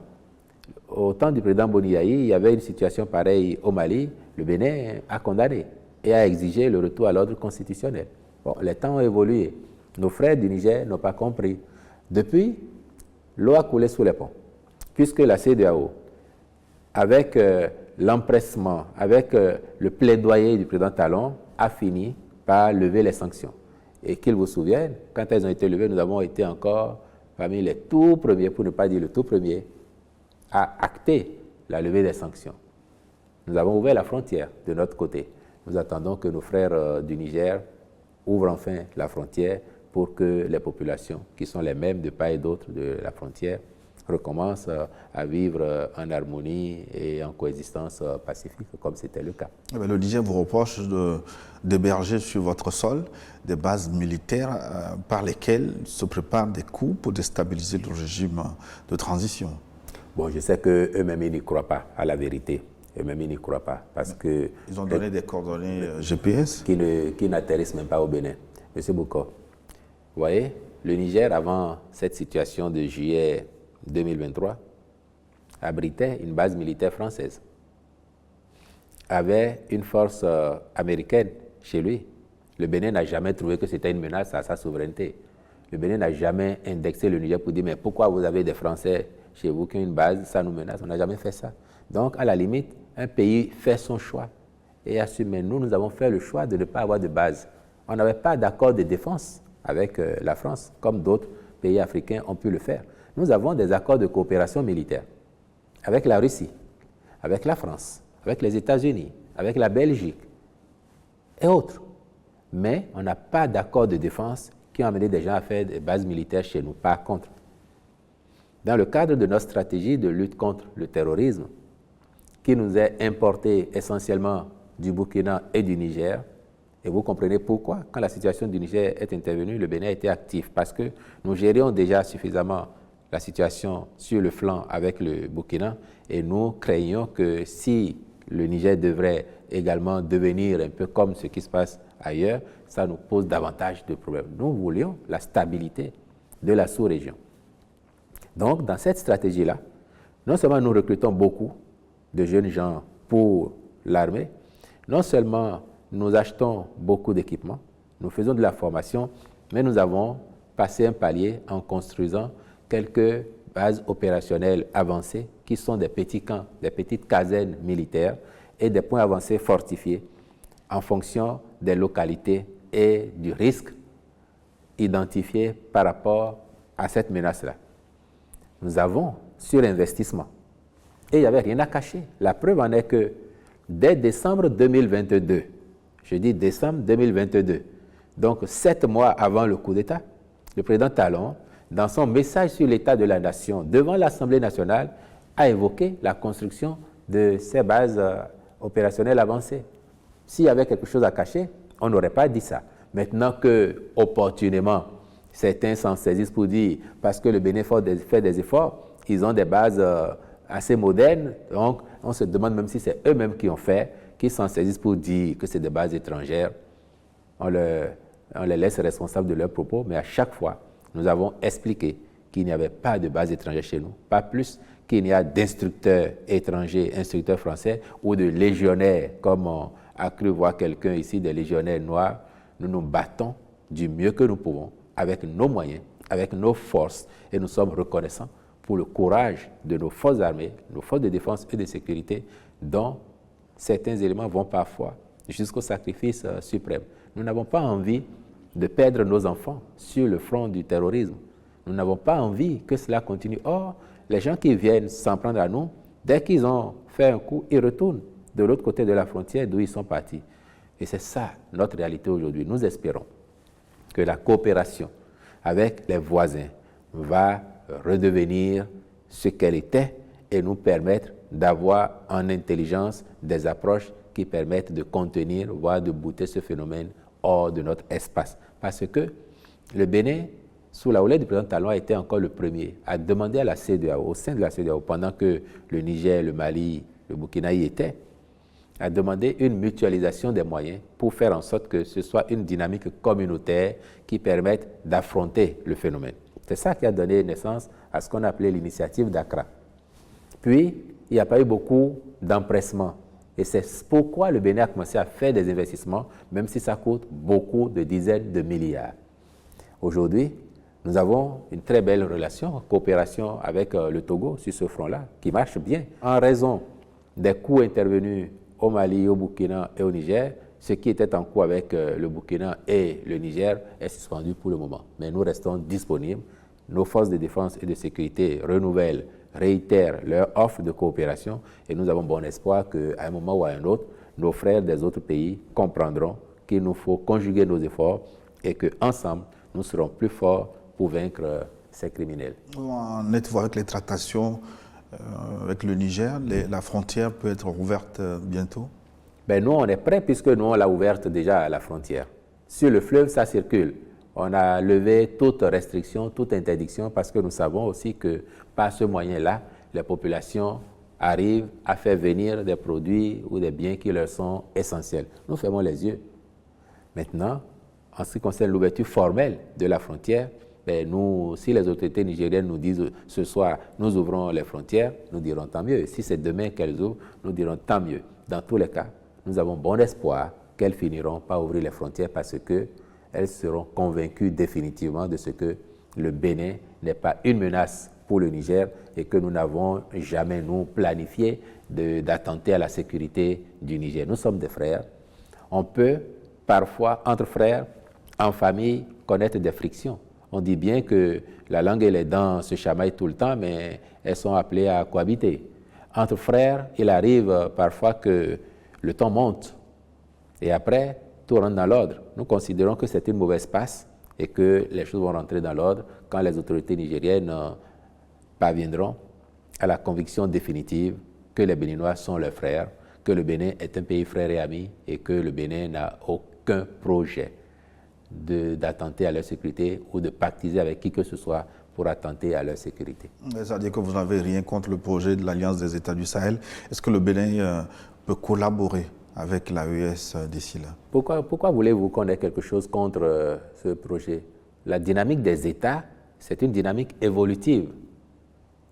au temps du président Boniaï, il y avait une situation pareille au Mali. Le Bénin a condamné et a exigé le retour à l'ordre constitutionnel. Bon, les temps ont évolué. Nos frères du Niger n'ont pas compris. Depuis, l'eau a coulé sous les ponts, puisque la CEDEAO, avec l'empressement, avec le plaidoyer du président Talon, a fini par lever les sanctions. Et qu'ils vous souviennent, quand elles ont été levées, nous avons été encore parmi les tout premiers, pour ne pas dire le tout premier, à acter la levée des sanctions. Nous avons ouvert la frontière de notre côté. Nous attendons que nos frères du Niger ouvrent enfin la frontière pour que les populations, qui sont les mêmes de part et d'autre de la frontière, recommencent à vivre en harmonie et en coexistence pacifique, comme c'était le cas. Le Niger vous reproche d'héberger sur votre sol des bases militaires par lesquelles se préparent des coups pour déstabiliser le régime de transition. Bon, je sais qu'eux-mêmes, ils n'y croient pas à la vérité. Eux-mêmes, ils n'y croient pas. Parce que ils ont donné des coordonnées GPS qui n'atterrissent même pas au Bénin. Monsieur Boko, vous voyez, le Niger, avant cette situation de juillet 2023, abritait une base militaire française, avait une force américaine chez lui. Le Bénin n'a jamais trouvé que c'était une menace à sa souveraineté. Le Bénin n'a jamais indexé le Niger pour dire « mais pourquoi vous avez des Français chez vous qui ont une base, ça nous menace ». On n'a jamais fait ça. Donc, à la limite, un pays fait son choix et assume. Mais nous avons fait le choix de ne pas avoir de base. On n'avait pas d'accord de défense avec la France, comme d'autres pays africains ont pu le faire. Nous avons des accords de coopération militaire avec la Russie, avec la France, avec les États-Unis, avec la Belgique et autres. Mais on n'a pas d'accord de défense qui ont amené des gens à faire des bases militaires chez nous. Par contre, dans le cadre de notre stratégie de lutte contre le terrorisme, qui nous est importé essentiellement du Burkina et du Niger, et vous comprenez pourquoi, quand la situation du Niger est intervenue, le Bénin a été actif, parce que nous gérions déjà suffisamment la situation sur le flanc avec le Burkina, et nous craignons que si le Niger devrait également devenir un peu comme ce qui se passe ailleurs, ça nous pose davantage de problèmes. Nous voulions la stabilité de la sous-région. Donc, dans cette stratégie-là, non seulement nous recrutons beaucoup de jeunes gens pour l'armée, non seulement nous achetons beaucoup d'équipements, nous faisons de la formation, mais nous avons passé un palier en construisant quelques bases opérationnelles avancées qui sont des petits camps, des petites casernes militaires et des points avancés fortifiés en fonction des localités et du risque identifié par rapport à cette menace-là. Nous avons surinvestissement et il n'y avait rien à cacher. La preuve en est que dès décembre 2022, je dis décembre 2022, donc 7 mois avant le coup d'État, le président Talon, dans son message sur l'état de la nation devant l'Assemblée nationale, a évoqué la construction de ces bases opérationnelles avancées. S'il y avait quelque chose à cacher, on n'aurait pas dit ça. Maintenant que, opportunément, certains s'en saisissent pour dire, parce que le Bénin fait des efforts, ils ont des bases assez modernes, donc on se demande même si c'est eux-mêmes qui ont fait, qui s'en saisissent pour dire que c'est des bases étrangères. On les laisse responsables de leurs propos, mais à chaque fois, nous avons expliqué qu'il n'y avait pas de base étrangère chez nous, pas plus qu'il n'y a d'instructeurs étrangers, instructeurs français ou de légionnaires, comme on a cru voir quelqu'un ici, des légionnaires noirs. Nous nous battons du mieux que nous pouvons, avec nos moyens, avec nos forces, et nous sommes reconnaissants pour le courage de nos forces armées, nos forces de défense et de sécurité, dont certains éléments vont parfois jusqu'au sacrifice suprême. Nous n'avons pas envie de perdre nos enfants sur le front du terrorisme. Nous n'avons pas envie que cela continue. Or, les gens qui viennent s'en prendre à nous, dès qu'ils ont fait un coup, ils retournent de l'autre côté de la frontière d'où ils sont partis. Et c'est ça notre réalité aujourd'hui. Nous espérons que la coopération avec les voisins va redevenir ce qu'elle était et nous permettre d'avoir en intelligence des approches qui permettent de contenir, voire de bouter ce phénomène hors de notre espace. Parce que le Bénin, sous la houlette du président Talon, a été encore le premier à demander à la CEDEAO, au sein de la CEDEAO, pendant que le Niger, le Mali, le Burkina y étaient, a demandé une mutualisation des moyens pour faire en sorte que ce soit une dynamique communautaire qui permette d'affronter le phénomène. C'est ça qui a donné naissance à ce qu'on appelait l'initiative d'Accra. Puis, il n'y a pas eu beaucoup d'empressement. Et c'est pourquoi le Bénin a commencé à faire des investissements, même si ça coûte beaucoup de dizaines de milliards. Aujourd'hui, nous avons une très belle relation, coopération avec le Togo sur ce front-là, qui marche bien. En raison des coûts intervenus au Mali, au Burkina et au Niger, ce qui était en cours avec le Burkina et le Niger est suspendu pour le moment. Mais nous restons disponibles. Nos forces de défense et de sécurité renouvellent, réitèrent leur offre de coopération et nous avons bon espoir qu'à un moment ou à un autre, nos frères des autres pays comprendront qu'il nous faut conjuguer nos efforts et qu'ensemble, nous serons plus forts pour vaincre ces criminels. En êtes-vous avec les tractations avec le Niger? La frontière peut être ouverte bientôt? Ben nous, on est prêts puisque nous, on l'a ouverte déjà à la frontière. Sur le fleuve, ça circule. On a levé toute restriction, toute interdiction parce que nous savons aussi que par ce moyen-là, les populations arrivent à faire venir des produits ou des biens qui leur sont essentiels. Nous fermons les yeux. Maintenant, en ce qui concerne l'ouverture formelle de la frontière, ben nous, si les autorités nigériennes nous disent ce soir, nous ouvrons les frontières, nous dirons tant mieux. Si c'est demain qu'elles ouvrent, nous dirons tant mieux. Dans tous les cas, nous avons bon espoir qu'elles finiront par ouvrir les frontières parce qu'elles seront convaincues définitivement de ce que le Bénin n'est pas une menace pour le Niger et que nous n'avons jamais, nous, planifié d'attenter à la sécurité du Niger. Nous sommes des frères. On peut parfois, entre frères, en famille, connaître des frictions. On dit bien que la langue et les dents se chamaillent tout le temps, mais elles sont appelées à cohabiter. Entre frères, il arrive parfois que le temps monte et après, tout rentre dans l'ordre. Nous considérons que c'est une mauvaise passe et que les choses vont rentrer dans l'ordre quand les autorités nigériennes parviendront à la conviction définitive que les Béninois sont leurs frères, que le Bénin est un pays frère et ami et que le Bénin n'a aucun projet d'attenter à leur sécurité ou de pactiser avec qui que ce soit pour attenter à leur sécurité. C'est-à-dire que vous n'avez rien contre le projet de l'Alliance des États du Sahel. Est-ce que le Bénin peut collaborer avec l'AES d'ici là? Pourquoi voulez-vous qu'on ait quelque chose contre ce projet? La dynamique des États, c'est une dynamique évolutive.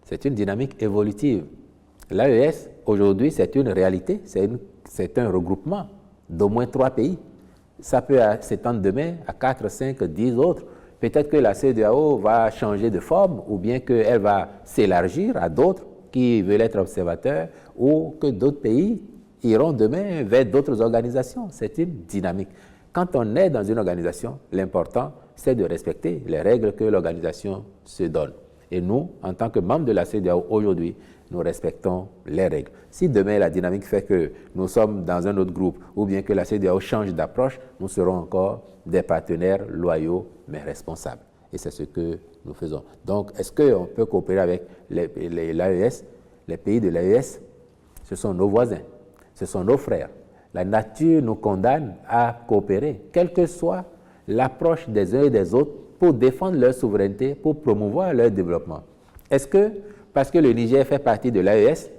C'est une dynamique évolutive. L'AES, aujourd'hui, c'est une réalité, c'est un regroupement d'au moins 3 pays. Ça peut s'étendre demain à 4, 5, 10 autres. Peut-être que la CEDEAO va changer de forme ou bien qu'elle va s'élargir à d'autres qui veulent être observateurs ou que d'autres pays iront demain vers d'autres organisations. C'est une dynamique. Quand on est dans une organisation, l'important, c'est de respecter les règles que l'organisation se donne. Et nous, en tant que membres de la CEDEAO aujourd'hui, nous respectons les règles. Si demain la dynamique fait que nous sommes dans un autre groupe ou bien que la CEDEAO change d'approche, nous serons encore des partenaires loyaux mais responsables. Et c'est ce que nous faisons. Donc, est-ce qu'on peut coopérer avec l'AES? Les pays de l'AES, ce sont nos voisins, ce sont nos frères. La nature nous condamne à coopérer, quelle que soit l'approche des uns et des autres, pour défendre leur souveraineté, pour promouvoir leur développement. Est-ce que, parce que le Niger fait partie de l'AES,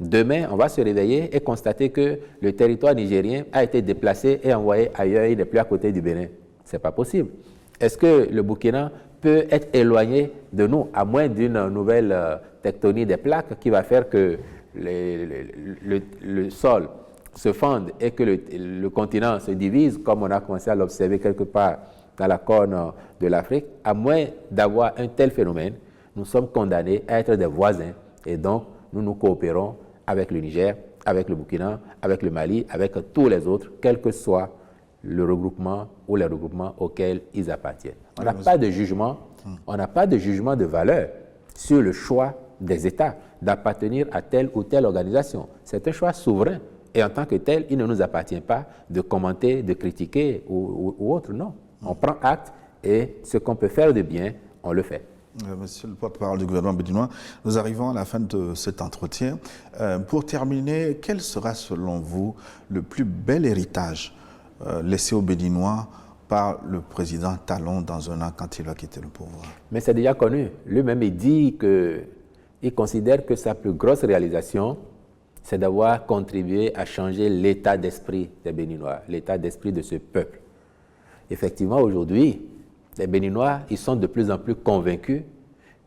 demain, on va se réveiller et constater que le territoire nigérien a été déplacé et envoyé ailleurs, il n'est plus à côté du Bénin? Ce n'est pas possible. Est-ce que le Burkina peut être éloigné de nous, à moins d'une nouvelle tectonique des plaques qui va faire que le sol se fende et que le continent se divise, comme on a commencé à l'observer quelque part dans la corne de l'Afrique? À moins d'avoir un tel phénomène, nous sommes condamnés à être des voisins et donc nous nous coopérons avec le Niger avec le Burkina, avec le Mali, avec tous les autres, quel que soit le regroupement ou les regroupements auxquels ils appartiennent. On n'a pas de jugement, on n'a pas de jugement de valeur sur le choix des États d'appartenir à telle ou telle organisation. C'est un choix souverain. Et en tant que tel, il ne nous appartient pas de commenter, de critiquer ou autre, non. On prend acte et ce qu'on peut faire de bien, on le fait. Monsieur le porte-parole du gouvernement béninois, nous arrivons à la fin de cet entretien. Pour terminer, quel sera selon vous le plus bel héritage laissé aux Béninois par le président Talon dans un an quand il va quitter le pouvoir? Mais c'est déjà connu. Lui-même, il dit qu'il considère que sa plus grosse réalisation, c'est d'avoir contribué à changer l'état d'esprit des Béninois, l'état d'esprit de ce peuple. Effectivement, aujourd'hui, les Béninois, ils sont de plus en plus convaincus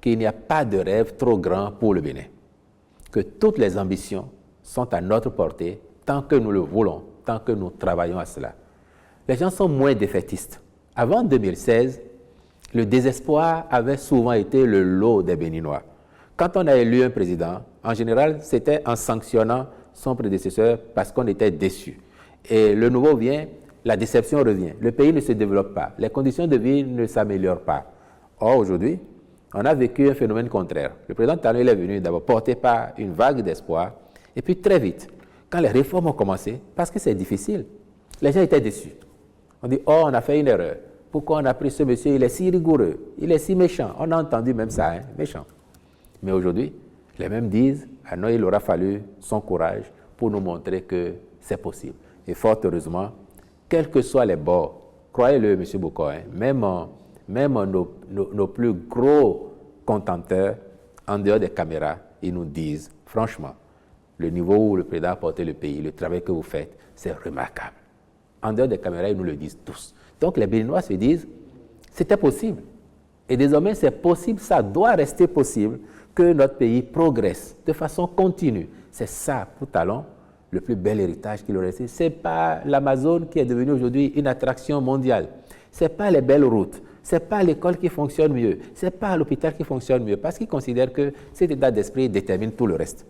qu'il n'y a pas de rêve trop grand pour le Bénin, que toutes les ambitions sont à notre portée tant que nous le voulons, tant que nous travaillons à cela. Les gens sont moins défaitistes. Avant 2016, le désespoir avait souvent été le lot des Béninois. Quand on a élu un président, en général, c'était en sanctionnant son prédécesseur parce qu'on était déçu. Et le nouveau vient, la déception revient. Le pays ne se développe pas. Les conditions de vie ne s'améliorent pas. Or, aujourd'hui, on a vécu un phénomène contraire. Le président Talon est venu d'abord porté par une vague d'espoir. Et puis très vite, quand les réformes ont commencé, parce que c'est difficile, les gens étaient déçus. On dit, oh, on a fait une erreur. Pourquoi on a pris ce monsieur? Il est si rigoureux, il est si méchant. On a entendu même ça, hein, méchant. Mais aujourd'hui, les mêmes disent, ah non, il aura fallu son courage pour nous montrer que c'est possible. Et fort heureusement, quels que soient les bords, croyez-le, M. Boko, hein, même nos plus gros contenteurs, en dehors des caméras, ils nous disent, franchement, le niveau où le président a porté le pays, le travail que vous faites, c'est remarquable. En dehors des caméras, ils nous le disent tous. Donc les Béninois se disent, c'était possible. Et désormais, c'est possible, ça doit rester possible, que notre pays progresse de façon continue. C'est ça, pour Talon, le plus bel héritage qu'il aurait laissé. Ce n'est pas l'Amazone qui est devenue aujourd'hui une attraction mondiale. Ce n'est pas les belles routes. Ce n'est pas l'école qui fonctionne mieux. Ce n'est pas l'hôpital qui fonctionne mieux. Parce qu'il considère que cet état d'esprit détermine tout le reste.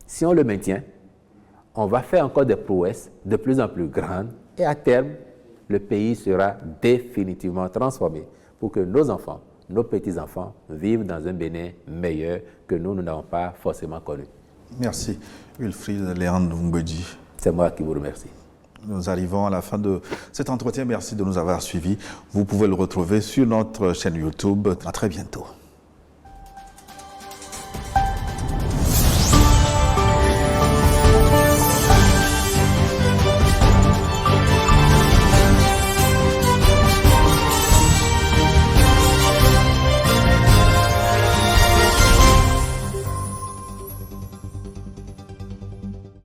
Si on le maintient, on va faire encore des prouesses de plus en plus grandes. Et à terme, le pays sera définitivement transformé pour que nos enfants, nos petits-enfants vivent dans un Bénin meilleur que nous n'avons pas forcément connu. Merci. Wilfried Léandre Moumbedji. C'est moi qui vous remercie. Nous arrivons à la fin de cet entretien. Merci de nous avoir suivis. Vous pouvez le retrouver sur notre chaîne YouTube. À très bientôt.